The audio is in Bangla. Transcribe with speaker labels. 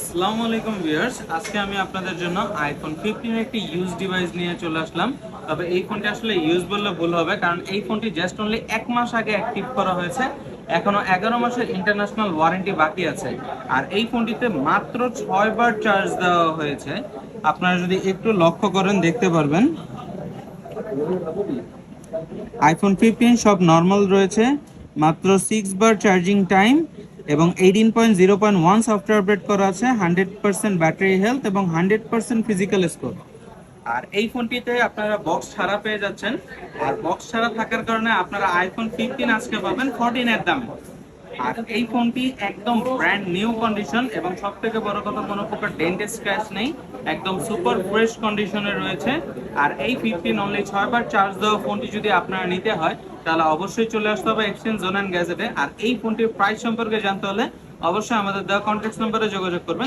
Speaker 1: আসসালামু আলাইকুম ভিউয়ার্স, আজকে আমি আপনাদের জন্য আইফোন 15 এর একটি ইউজ ডিভাইস নিয়ে চলে আসলাম। তবে এই ফোনটি আসলে ইউজ বললে ভুল হবে, কারণ এই ফোনটি জাস্ট অনলি 1 মাস আগে অ্যাক্টিভ করা হয়েছে। এখনো 11 মাসের ইন্টারন্যাশনাল ওয়ারেন্টি বাকি আছে। আর এই ফোনটিতে মাত্র 6 বার চার্জ দেওয়া হয়েছে। আপনারা যদি একটু লক্ষ্য করেন দেখতে পারবেন আইফোন 15 সব নর্মাল রয়েছে, মাত্র 6 বার চার্জিং টাইম এবং 18.0.1 সফটওয়্যার আপডেট করা আছে, 100% ব্যাটারি হেলথ এবং 100% ফিজিক্যাল স্কোর। আর এই ফোনটিতে আপনারা বক্স ছাড়া পেয়ে যাচ্ছেন। আর বক্স ছাড়া থাকার কারণে আপনারা আইফোন 15 আজকে পাবেন 14 এর দামে। আর এই ফোনটি একদম ব্র্যান্ড নিউ কন্ডিশন এবং সব থেকে বড় কথা, কোনো প্রকার ডেন্ট স্ক্র্যাচ নেই, একদম সুপার ফ্রেশ কন্ডিশনে রয়েছে। আর এই 15 অনলি 6 বার চার্জ দেওয়া ফোনটি যদি আপনারা নিতে হয় তাহলে অবশ্যই চলে আসতে হবে এক্সচেঞ্জ জোন অ্যান্ড গ্যাজেটে। আর এই ফোনটির প্রাইস সম্পর্কে জানতে হলে অবশ্যই আমাদের দেওয়া কন্ট্যাক্ট নাম্বারে যোগাযোগ করবেন।